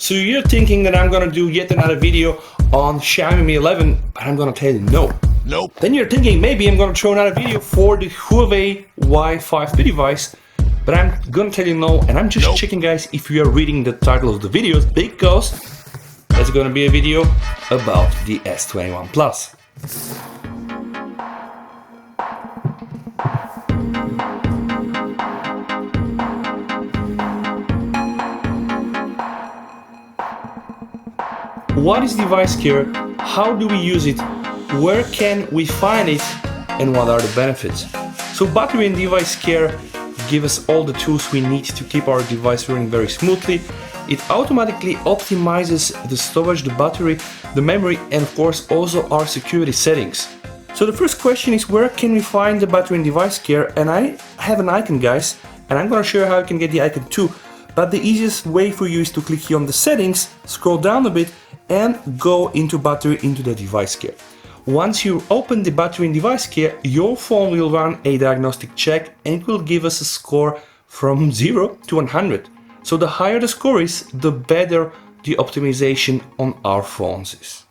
So you're thinking that I'm gonna do yet another video on Xiaomi Mi 11, but I'm gonna tell you no. Nope. Then you're thinking maybe I'm gonna throw another video for the Huawei Y5P device, but I'm gonna tell you no, and I'm just checking, guys, if you are reading the title of the videos, because there's gonna be a video about the S21 Plus. What is device care? How do we use it? Where can we find it? And what are the benefits? So battery and device care give us all the tools we need to keep our device running very smoothly. It automatically optimizes the storage, the battery, the memory, and of course also our security settings. So the first question is, where can we find the battery and device care? And I have an icon, guys, and I'm gonna show you how you can get the icon too. But the easiest way for you is to click here on the settings, scroll down a bit, and go into battery, into the device care. Once you open the battery and device care, your phone will run a diagnostic check and it will give us a score from 0 to 100. So the higher the score is, the better the optimization on our phones is.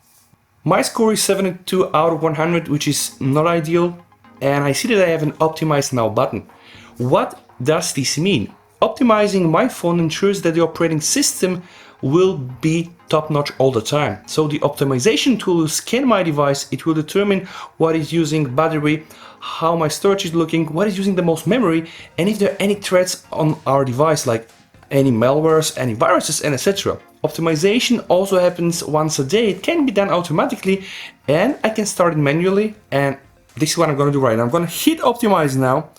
My score is 72 out of 100, which is not ideal, and I see that I have an optimize now button. What does this mean? Optimizing my phone ensures that the operating system will be top-notch all the time. So the optimization tool will scan my device, it will determine what is using battery, how my storage is looking, what is using the most memory, and if there are any threats on our device, like any malwares, any viruses, and etc. Optimization also happens once a day. It can be done automatically, and I can start it manually, and this is what I'm gonna do right now. I'm gonna hit optimize now.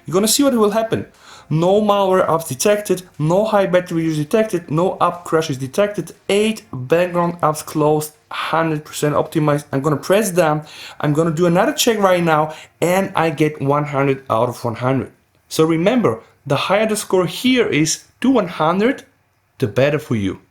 You're gonna see what will happen. No malware apps detected, no high battery use detected, no app crashes detected, 8 background apps closed, 100% optimized. I'm gonna press down, I'm gonna do another check right now, and I get 100 out of 100. So remember, the higher the score here is to 100, the better for you.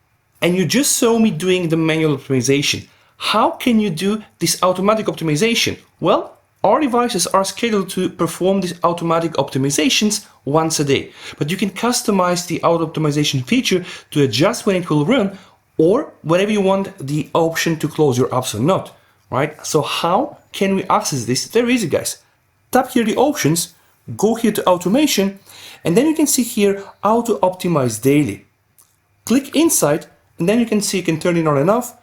And you just saw me doing the manual optimization. How can you do this automatic optimization? Well, our devices are scheduled to perform these automatic optimizations once a day, but you can customize the auto optimization feature to adjust when it will run, or whenever you want the option to close your apps or not, right? So how can we access this? Very easy, guys. Tap here the options, go here to automation, and then you can see here auto optimize daily. Click inside, and then you can see you can turn it on and off.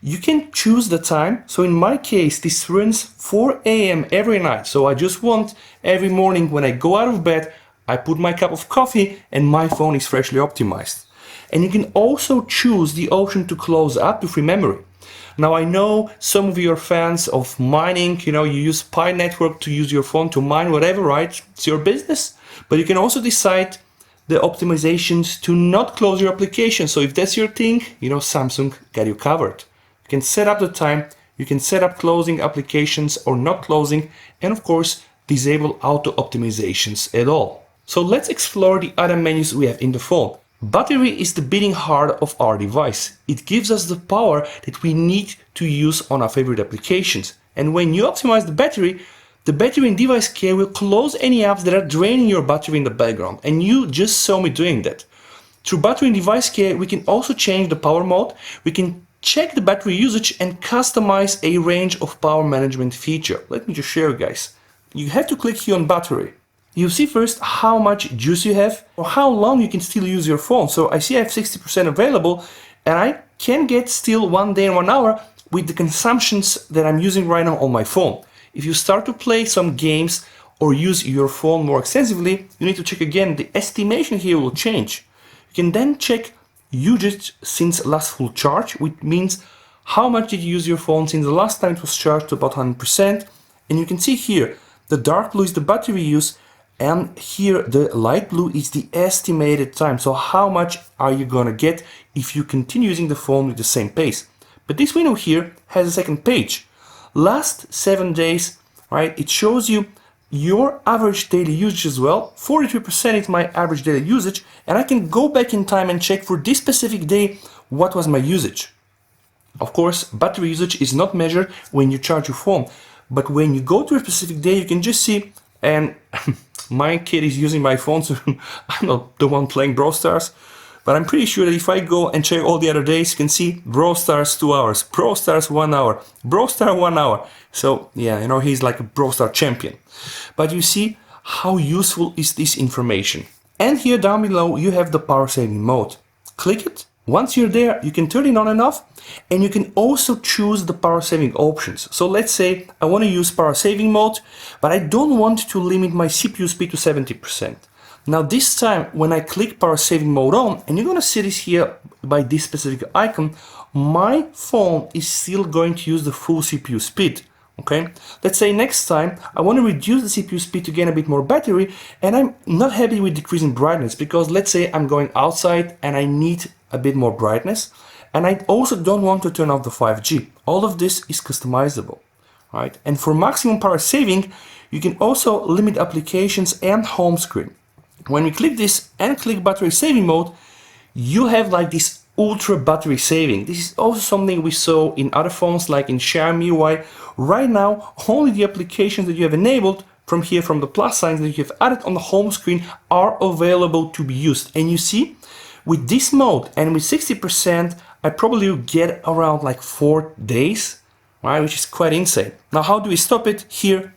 You can choose the time. So in my case, this runs 4 AM every night. So I just want every morning when I go out of bed, I put my cup of coffee and my phone is freshly optimized. And you can also choose the option to close up to free memory. Now I know some of you are fans of mining, you use Pi network to use your phone to mine whatever, right? It's your business. But you can also decide the optimizations to not close your application. So if that's your thing, Samsung got you covered. You can set up the time, you can set up closing applications or not closing, and of course, disable auto optimizations at all. So let's explore the other menus we have in the phone. Battery is the beating heart of our device. It gives us the power that we need to use on our favorite applications. And when you optimize the battery and device care will close any apps that are draining your battery in the background. And you just saw me doing that. Through battery and device care, we can also change the power mode. We can check the battery usage and customize a range of power management feature. Let me just share, guys. You have to click here on battery. You see first how much juice you have or how long you can still use your phone. So I see I have 60% available and I can get still 1 day and 1 hour with the consumptions that I'm using right now on my phone. If you start to play some games or use your phone more extensively, you need to check again. The estimation here will change. You can then check usage since last full charge, which means how much did you use your phone since the last time it was charged to about 100%. And you can see here, the dark blue is the battery use, and here the light blue is the estimated time. So how much are you gonna get if you continue using the phone with the same pace? But this window here has a second page. Last 7 days, right? It shows you your average daily usage as well. 43% is my average daily usage, and I can go back in time and check for this specific day what was my usage. Of course, battery usage is not measured when you charge your phone, but when you go to a specific day, you can just see, and my kid is using my phone, so I'm not the one playing Brawl Stars, But I'm pretty sure that if I go and check all the other days, you can see Brawl Stars 2 hours, Brawl Stars 1 hour, Brawl Star 1 hour. So yeah, you know, he's like a Brawl Star champion. But you see how useful is this information. And here down below you have the power saving mode. Click it. Once you're there, you can turn it on and off, and you can also choose the power saving options. So let's say I want to use power saving mode, but I don't want to limit my CPU speed to 70%. Now this time when I click power saving mode on, and you're going to see this here by this specific icon, my phone is still going to use the full CPU speed. Okay, let's say next time I want to reduce the CPU speed to gain a bit more battery, and I'm not happy with decreasing brightness because let's say I'm going outside and I need a bit more brightness, and I also don't want to turn off the 5G. All of this is customizable, right? And for maximum power saving, you can also limit applications and home screen. When we click this and click battery saving mode, you have like this ultra battery saving. This is also something we saw in other phones like in Xiaomi UI. Right now, only the applications that you have enabled from here, from the plus signs that you have added on the home screen, are available to be used. And you see, with this mode and with 60%, I probably will get around like 4 days, right? Which is quite insane. Now, how do we stop it? Here,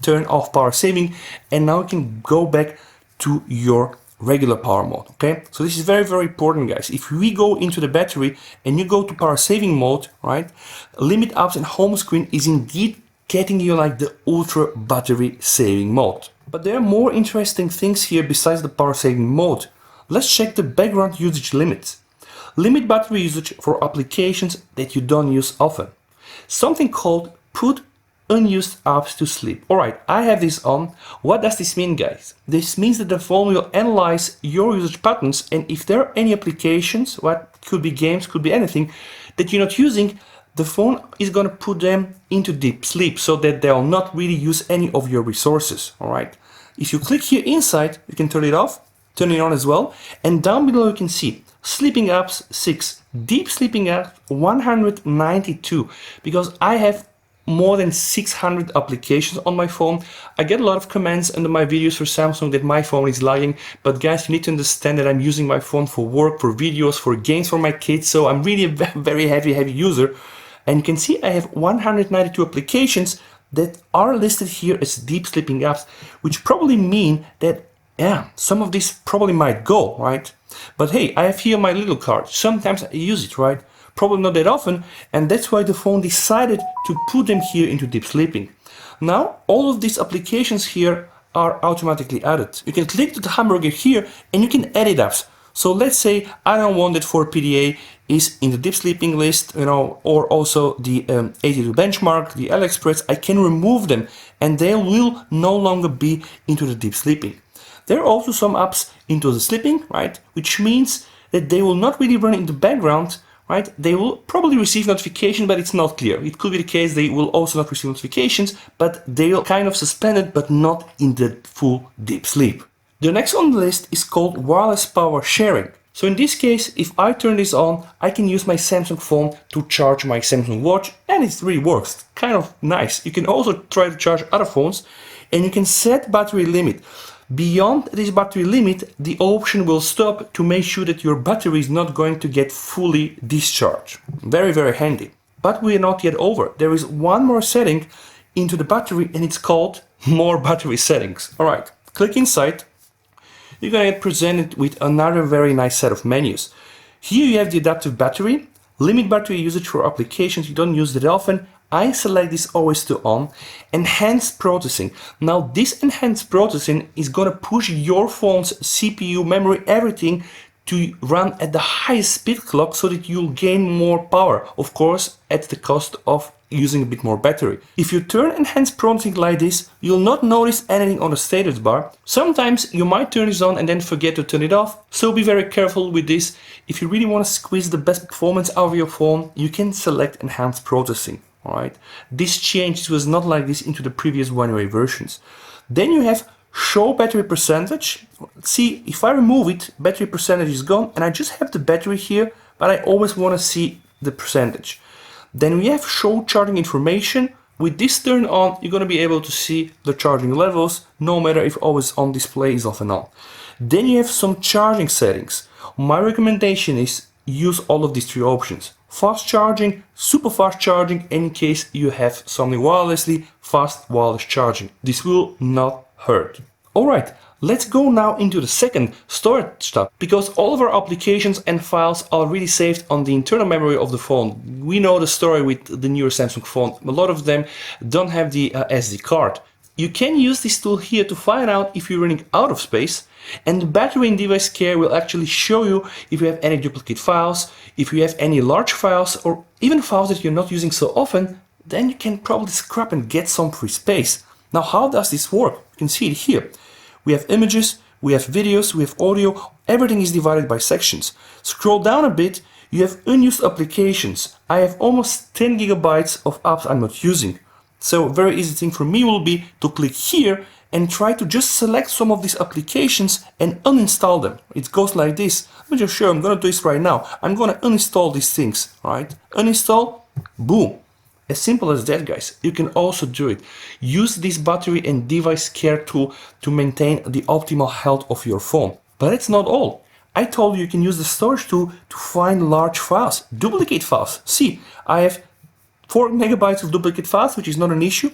turn off power saving, and now you can go back to your regular power mode. Okay, so this is very, very important, guys. If we go into the battery and you go to power saving mode, right, limit apps and home screen is indeed getting you like the ultra battery saving mode. But there are more interesting things here besides the power saving mode. Let's check the background usage limits. Limit battery usage for applications that you don't use often. Something called put unused apps to sleep. Alright, I have this on. What does this mean, guys? This means that the phone will analyze your usage patterns, and if there are any applications, what could be games, could be anything, that you're not using, the phone is going to put them into deep sleep so that they'll not really use any of your resources. Alright, if you click here inside, you can turn it off, turn it on as well, and down below you can see sleeping apps 6, deep sleeping apps 192, because I have more than 600 applications on my phone. I get a lot of comments under my videos for Samsung that my phone is lagging, but guys, you need to understand that I'm using my phone for work, for videos, for games for my kids, so I'm really a very heavy user. And you can see I have 192 applications that are listed here as deep sleeping apps, which probably mean that, yeah, some of these probably might go, right? But hey, I have here my little card. Sometimes I use it, right? Probably not that often, and that's why the phone decided to put them here into deep sleeping. Now, all of these applications here are automatically added. You can click the hamburger here and you can edit apps. So let's say I don't want that for PDA is in the deep sleeping list, you know, or also the 82 benchmark, the AliExpress. I can remove them and they will no longer be into the deep sleeping. There are also some apps into the sleeping, right? Which means that they will not really run in the background, right? They will probably receive notification, but it's not clear. It could be the case they will also not receive notifications, but they will kind of suspended, but not in the full deep sleep. The next on the list is called wireless power sharing. So in this case, if I turn this on, I can use my Samsung phone to charge my Samsung watch, and it really works. Kind of nice. You can also try to charge other phones, and you can set battery limit. Beyond this battery limit, the option will stop to make sure that your battery is not going to get fully discharged. Very, very handy. But we are not yet over. There is one more setting into the battery, and it's called more battery settings. Alright, click inside. You're going to get presented with another very nice set of menus. Here you have the adaptive battery, limit battery usage for applications you don't use that often. I select this always to on. Enhanced processing. Now this enhanced processing is going to push your phone's CPU, memory, everything to run at the highest speed clock so that you'll gain more power, of course at the cost of using a bit more battery. If you turn enhanced processing like this, you'll not notice anything on the status bar. Sometimes you might turn this on and then forget to turn it off, so be very careful with this. If you really want to squeeze the best performance out of your phone, you can select enhanced processing. Alright, this change was not like this into the previous one-way versions. Then you have show battery percentage. See, if I remove it, battery percentage is gone, and I just have the battery here, but I always want to see the percentage. Then we have show charging information. With this turned on, you're going to be able to see the charging levels, no matter if always on display is off and on. Then you have some charging settings. My recommendation is use all of these three options. Fast charging, super fast charging, in case you have something wirelessly, fast wireless charging. This will not hurt. Alright, let's go now into the second storage step, because all of our applications and files are already saved on the internal memory of the phone. We know the story with the newer Samsung phone. A lot of them don't have the SD card. You can use this tool here to find out if you're running out of space, and the battery and device care will actually show you if you have any duplicate files, if you have any large files, or even files that you're not using so often. Then you can probably scrap and get some free space. Now, how does this work? You can see it here. We have images, we have videos, we have audio, everything is divided by sections. Scroll down a bit, you have unused applications. I have almost 10 gigabytes of apps I'm not using. So a very easy thing for me will be to click here and try to just select some of these applications and uninstall them. It goes like this. Let me just show you, I'm gonna do this right now. I'm gonna uninstall these things, right? Uninstall, boom. As simple as that, guys. You can also do it. Use this battery and device care tool to maintain the optimal health of your phone. But it's not all. I told you can use the storage tool to find large files, duplicate files. See, I have 4 megabytes of duplicate files, which is not an issue,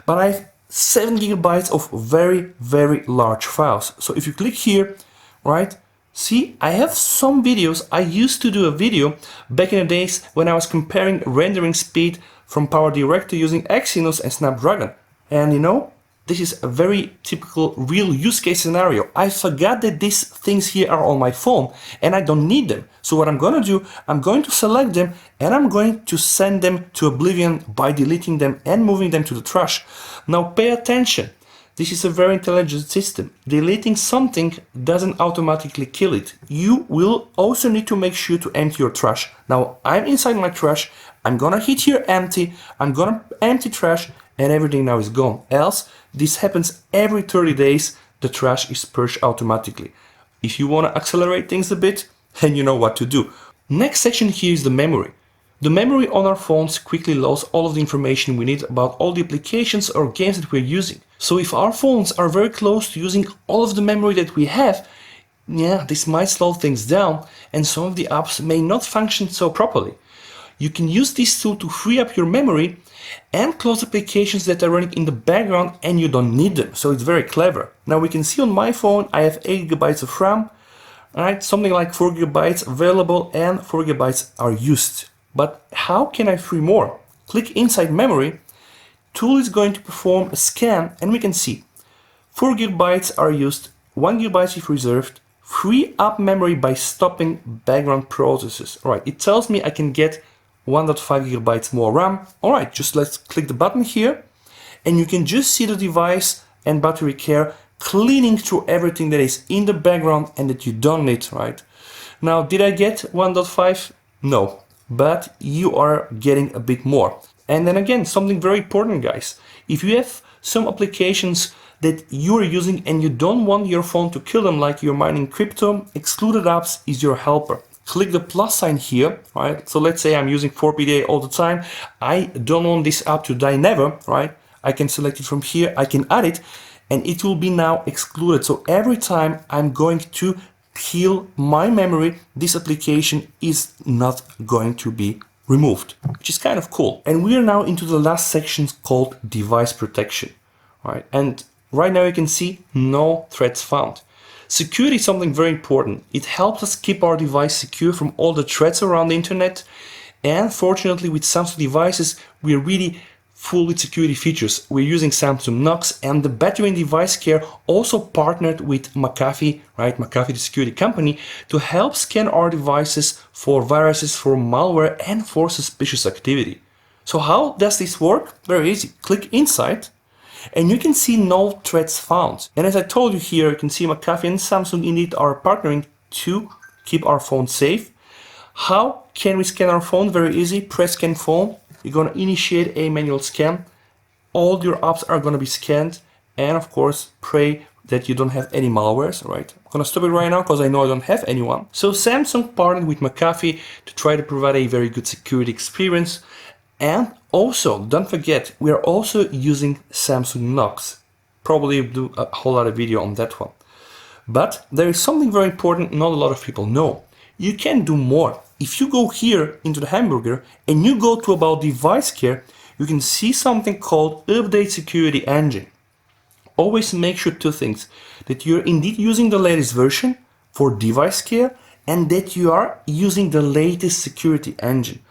but I have 7 gigabytes of very, very large files. So if you click here, right, see, I have some videos. I used to do a video back in the days when I was comparing rendering speed from PowerDirect using Exynos and Snapdragon. And you know, this is a very typical real use case scenario. I forgot that these things here are on my phone and I don't need them. So what I'm going to do, I'm going to select them and I'm going to send them to oblivion by deleting them and moving them to the trash. Now pay attention. This is a very intelligent system. Deleting something doesn't automatically kill it. You will also need to make sure to empty your trash. Now I'm inside my trash. I'm gonna hit here empty. I'm gonna empty trash and everything now is gone. Else, this happens every 30 days. The trash is purged automatically. If you wanna accelerate things a bit, then you know what to do. Next section here is the memory. The memory on our phones quickly loads all of the information we need about all the applications or games that we're using. So if our phones are very close to using all of the memory that we have, yeah, this might slow things down and some of the apps may not function so properly. You can use this tool to free up your memory and close applications that are running in the background and you don't need them. So it's very clever. Now we can see on my phone I have 8 gigabytes of RAM, right? Something like 4 gigabytes available and 4 gigabytes are used. But how can I free more? Click inside memory. Tool is going to perform a scan and we can see 4 gigabytes are used, 1 gigabyte is reserved. Free up memory by stopping background processes. All right, it tells me I can get 1.5 gigabytes more RAM. All right, just let's click the button here and you can just see the device and battery care cleaning through everything that is in the background and that you don't need, right? Now, did I get 1.5? No, but you are getting a bit more. And then again, something very important, guys. If you have some applications that you're using and you don't want your phone to kill them, like you're mining crypto, excluded apps is your helper. Click the plus sign here, right? So let's say I'm using 4PDA all the time. I don't want this app to die never, right? I can select it from here, I can add it, and it will be now excluded. So every time I'm going to kill my memory, this application is not going to be removed, which is kind of cool. And we are now into the last section called device protection, right? And right now you can see no threats found. Security is something very important. It helps us keep our device secure from all the threats around the internet. And fortunately with Samsung devices, we're really full with security features. We're using Samsung Knox and the battery and device care also partnered with McAfee, right? McAfee, the security company, to help scan our devices for viruses, for malware and for suspicious activity. So how does this work? Very easy. Click inside and you can see no threats found. And as I told you here, you can see McAfee and Samsung indeed are partnering to keep our phone safe. How can we scan our phone? Very easy. Press scan phone. You're going to initiate a manual scan. All your apps are going to be scanned. And of course, pray that you don't have any malwares, right? I'm going to stop it right now because I know I don't have anyone. So Samsung partnered with McAfee to try to provide a very good security experience. And also, don't forget, we are also using Samsung Knox. Probably do a whole other video on that one. But there is something very important not a lot of people know. You can do more. If you go here into the hamburger and you go to about device care, you can see something called Update Security Engine. Always make sure two things, that you're indeed using the latest version for device care and that you are using the latest security engine.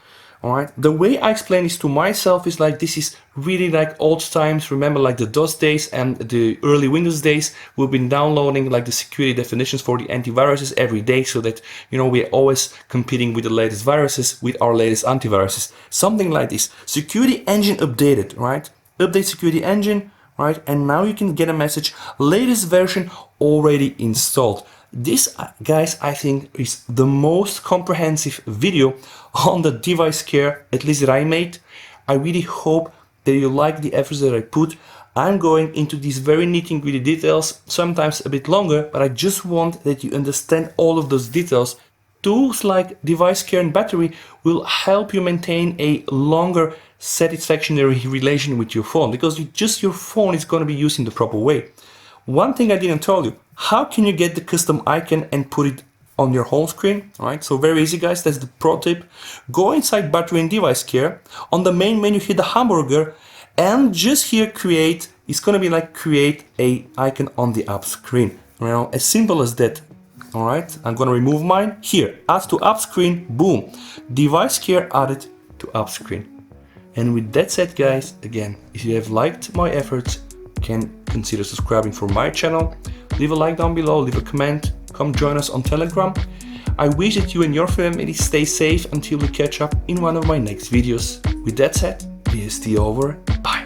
Alright, the way I explain this to myself is like this is really like old times. Remember, like the DOS days and the early Windows days, we've been downloading like the security definitions for the antiviruses every day so that, you know, we're always competing with the latest viruses with our latest antiviruses. Something like this. Security engine updated, right? Update security engine, right? And now you can get a message, latest version already installed. This, guys, I think is the most comprehensive video on the device care, at least that I made. I really hope that you like the efforts that I put. I'm going into these very nitty-gritty details, sometimes a bit longer, but I just want that you understand all of those details. Tools like device care and battery will help you maintain a longer satisfactory relation with your phone, because your phone is going to be used in the proper way. One thing I didn't tell you, how can you get the custom icon and put it on your home screen? All right, so very easy, guys. That's the pro tip. Go inside battery and device care. On the main menu, hit the hamburger and just here create. It's going to be like create a icon on the app screen. You know, as simple as that. All right, I'm going to remove mine. Here, add to app screen. Boom. Device care added to app screen. And with that said, guys, again, if you have liked my efforts, can consider subscribing for my channel. Leave a like down below, leave a comment, come join us on Telegram. I wish that you and your family stay safe until we catch up in one of my next videos. With that said, VST over, bye.